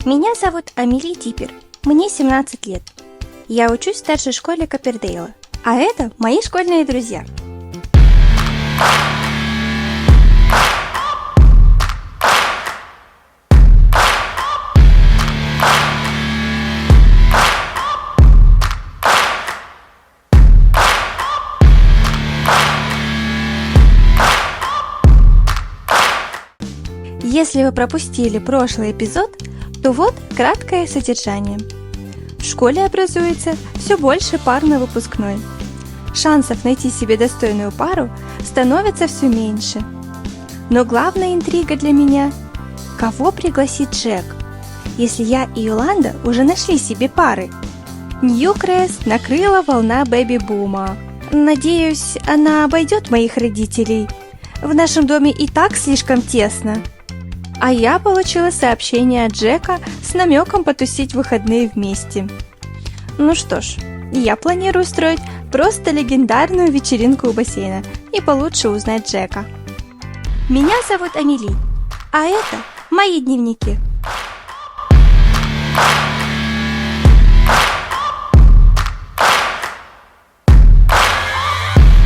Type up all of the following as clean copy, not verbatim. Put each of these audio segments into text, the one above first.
Меня зовут Амели Диппер, мне 17 лет. Я учусь в старшей школе Коппердейла, а это мои школьные друзья. Если вы пропустили прошлый эпизод, то вот краткое содержание. В школе образуется все больше пар на выпускной. Шансов найти себе достойную пару становится все меньше. Но главная интрига для меня – кого пригласит Джек, если я и Йоланда уже нашли себе пары? Ньюкресс накрыла волна бэби-бума. Надеюсь, она обойдет моих родителей. В нашем доме и так слишком тесно. А я получила сообщение от Джека с намеком потусить в выходные вместе. Ну что ж, я планирую устроить просто легендарную вечеринку у бассейна и получше узнать Джека. Меня зовут Амели, а это мои дневники.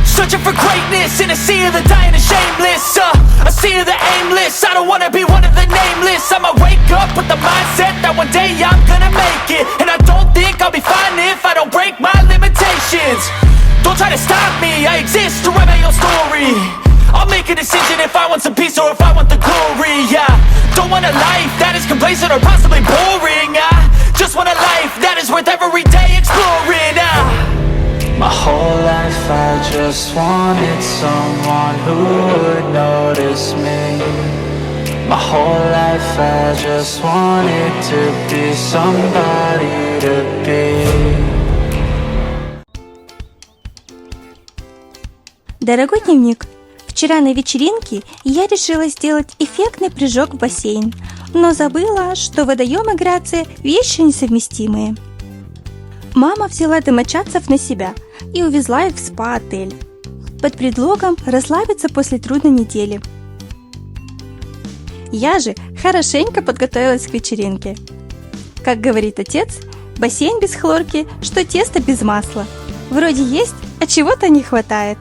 Searching for greatness in a sea of the dying and shameless, a sea of the aimless. I don't wanna be one of the nameless. I'ma wake up with the mindset that one day I'm gonna make it, and I don't think I'll be fine if I don't break my limitations. Don't try to stop me, I exist to write my own story. I'll make a decision if I want some peace or if I want the glory. Yeah, don't want a life that is complacent or possibly boring. I just want a life that is worth every day exploring. My whole life I just wanted someone who would notice me. My whole life I just wanted to be somebody to be. Дорогой дневник, вчера на вечеринке я решила сделать эффектный прыжок в бассейн, но забыла, что водоем и грация – вещи несовместимые. Мама взяла домочадцев на себя и увезла их в спа-отель под предлогом расслабиться после трудной недели. Я же хорошенько подготовилась к вечеринке. Как говорит отец, бассейн без хлорки, что тесто без масла. Вроде есть, а чего-то не хватает.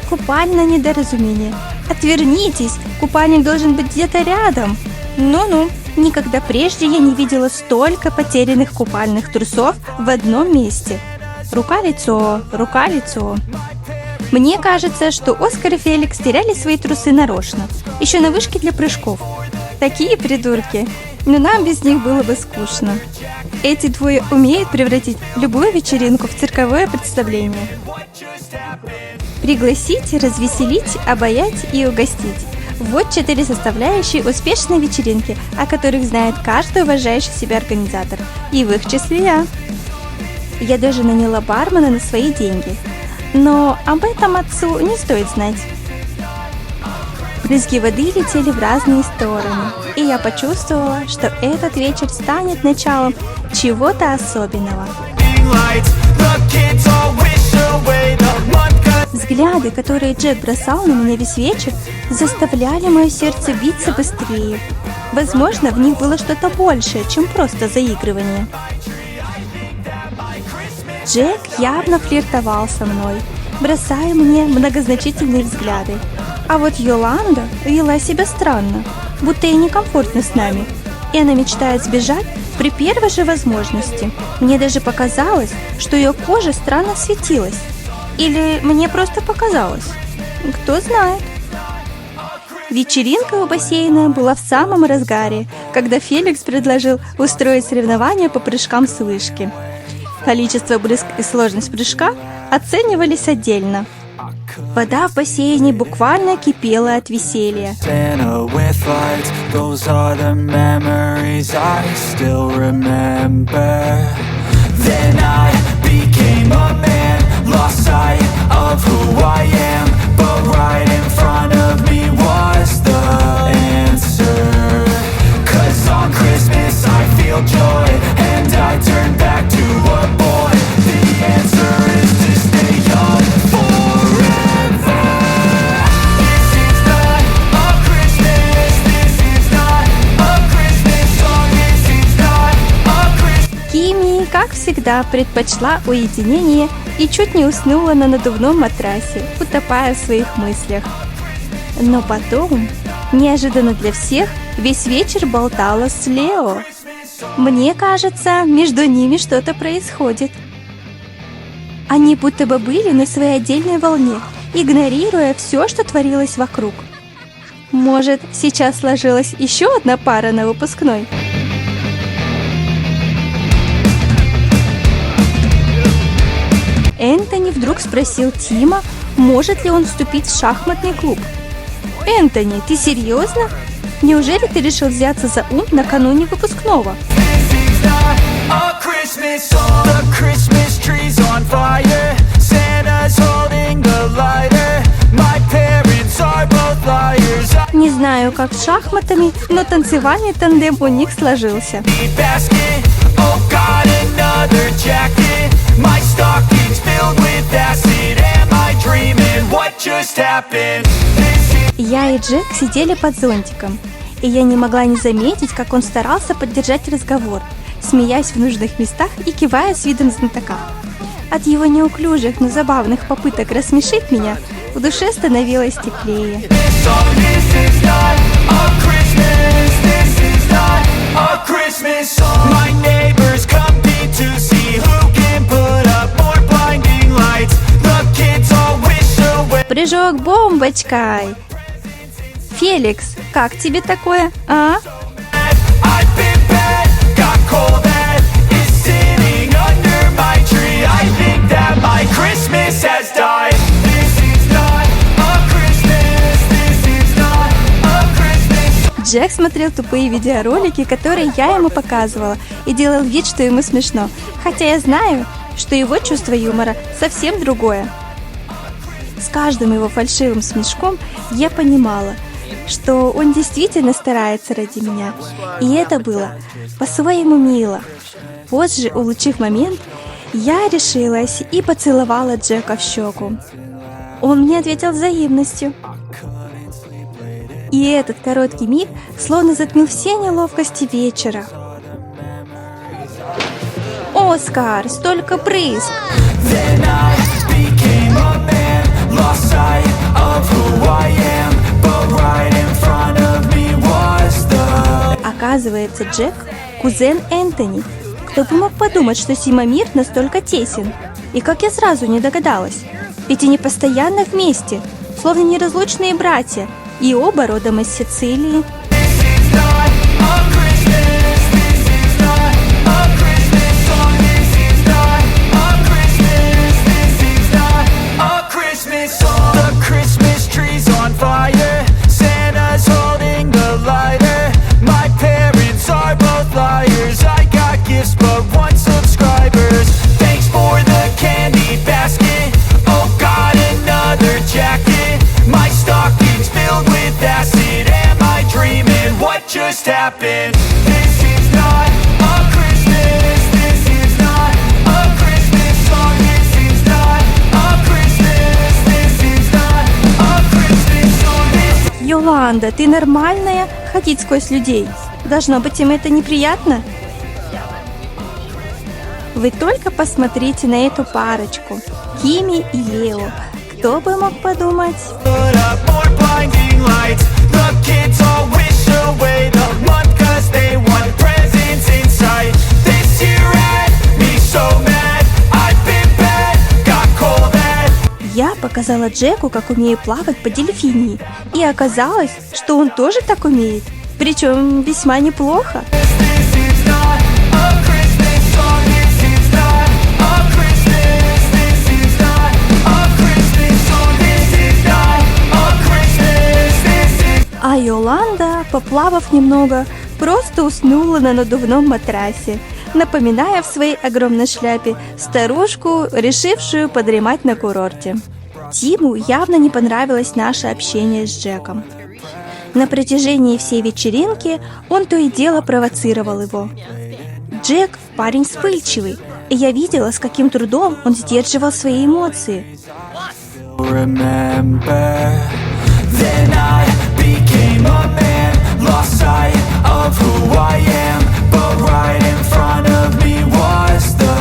Купальное недоразумение. Отвернитесь, купальник должен быть где-то рядом. Ну-ну, никогда прежде я не видела столько потерянных купальных трусов в одном месте. Рука-лицо, рука-лицо. Мне кажется, что Оскар и Феликс теряли свои трусы нарочно, еще на вышке для прыжков. Такие придурки, но нам без них было бы скучно. Эти двое умеют превратить любую вечеринку в цирковое представление. Пригласить, развеселить, обаять и угостить. Вот 4 составляющие успешной вечеринки, о которых знает каждый уважающий себя организатор, и в их числе я. Я даже наняла бармена на свои деньги, но об этом отцу не стоит знать. Брызги воды летели в разные стороны, и я почувствовала, что этот вечер станет началом чего-то особенного. Взгляды, которые Джек бросал на меня весь вечер, заставляли мое сердце биться быстрее. Возможно, в них было что-то большее, чем просто заигрывание. Джек явно флиртовал со мной, бросая мне многозначительные взгляды. А вот Йоланда вела себя странно, будто ей некомфортно с нами, и она мечтает сбежать при первой же возможности. Мне даже показалось, что ее кожа странно светилась. Или мне просто показалось? Кто знает. Вечеринка у бассейна была в самом разгаре, когда Феликс предложил устроить соревнования по прыжкам с вышки. Количество брызг и сложность прыжка оценивались отдельно. Вода в бассейне буквально кипела от веселья. Lost sight of who I am, but right in front of me was the answer. 'Cause on Christmas I feel joy. как всегда, предпочла уединение и чуть не уснула на надувном матрасе, утопая в своих мыслях. Но потом, неожиданно для всех, весь вечер болтала с Лео. Мне кажется, между ними что-то происходит. Они будто бы были на своей отдельной волне, игнорируя все, что творилось вокруг. Может, сейчас сложилась еще одна пара на выпускной? Энтони вдруг спросил Тима, может ли он вступить в шахматный клуб. «Энтони, ты серьезно? Неужели ты решил взяться за ум накануне выпускного?» Не знаю, как с шахматами, но танцевальный тандем у них сложился. Я и Джек сидели под зонтиком, и я не могла не заметить, как он старался поддержать разговор, смеясь в нужных местах и кивая с видом знатока. От его неуклюжих, но забавных попыток рассмешить меня в душе становилось теплее. Прыжок бомбочкой! Феликс, как тебе такое, а? Джек смотрел тупые видеоролики, которые я ему показывала, и делал вид, что ему смешно, хотя я знаю, что его чувство юмора совсем другое. С каждым его фальшивым смешком я понимала, что он действительно старается ради меня, и это было по-своему мило. Позже, улучив момент, я решилась и поцеловала Джека в щеку. Он мне ответил взаимностью. И этот короткий миг словно затмил все неловкости вечера. «Оскар, столько брызг!» Оказывается, Джек – кузен Энтони. Кто бы мог подумать, что Симомир настолько тесен? И как я сразу не догадалась. Ведь они постоянно вместе, словно неразлучные братья, и оба родом из Сицилии. Just happened. This is not a Christmas. This is not a Christmas song. This is not a Christmas. This is not a Christmas song. Йоланда, ты нормальная? Ходить сквозь людей. Должно быть, им это неприятно? Вы только посмотрите на эту парочку. Кими и Лео. Кто бы мог подумать? Я показала Джеку, как умею плавать по дельфинии, и оказалось, что он тоже так умеет, причем весьма неплохо. А Йоланда, поплавав немного, просто уснула на надувном матрасе, напоминая в своей огромной шляпе старушку, решившую подремать на курорте. Тиму явно не понравилось наше общение с Джеком. На протяжении всей вечеринки он то и дело провоцировал его. Джек – парень вспыльчивый, и я видела, с каким трудом он сдерживал свои эмоции. Lost sight of who I am, but right in front of me was the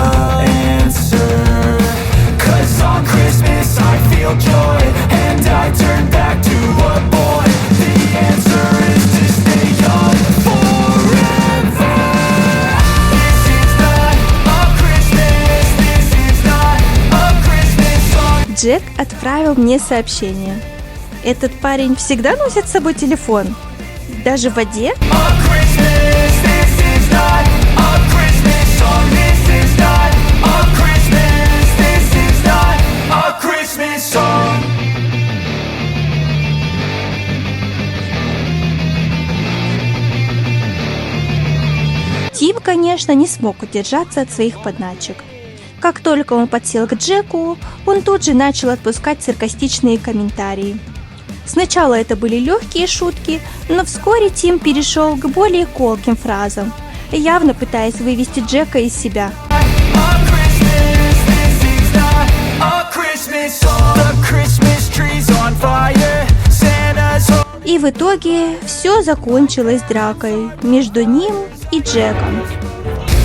Джек отправил мне сообщение. Этот парень всегда носит с собой телефон? Даже в воде? A Christmas, this is not a Christmas song. This is not a Christmas. This is not a Christmas song. Тим, конечно, не смог удержаться от своих подначек. Как только он подсел к Джеку, он тут же начал отпускать саркастичные комментарии. Сначала это были легкие шутки, но вскоре Тим перешел к более колким фразам, явно пытаясь вывести Джека из себя. A Christmas, this is not a Christmas song. The Christmas tree's on fire. Santa's home. И в итоге все закончилось дракой между ним и Джеком.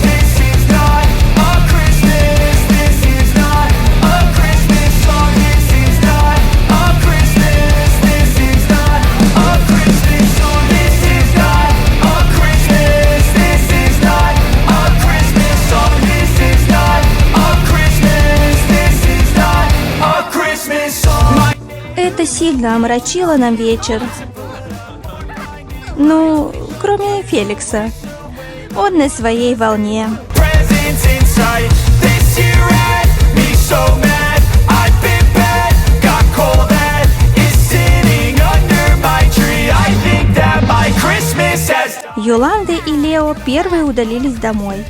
This is not a Christmas. This is not a Christmas song. This is not a Christmas. This is not a Christmas song. This is not a Christmas. This is not a Christmas song. This is not a Christmas. This is not a Christmas song. Это сильно омрачило нам вечер. Ну, кроме Феликса. Он на своей волне. Presents in sight. This year had me so mad. I've been bad, got cold that is sitting under my tree. I think that my Christmas has Йоланда и Лео первые удалились домой.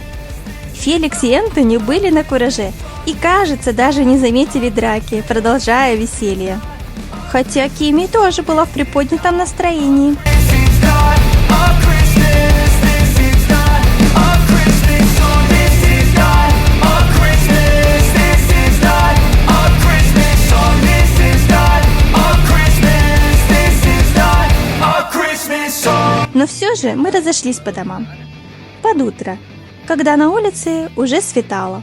Феликс и Энтони были на кураже и, кажется, даже не заметили драки, продолжая веселье. Хотя Кими тоже была в приподнятом настроении. This is not a Christmas. This is not a Christmas song. This is not a Christmas. This is not a Christmas song. This is not a Christmas. This is not a Christmas song. Но все же мы разошлись по домам. Под утро, когда на улице уже светало.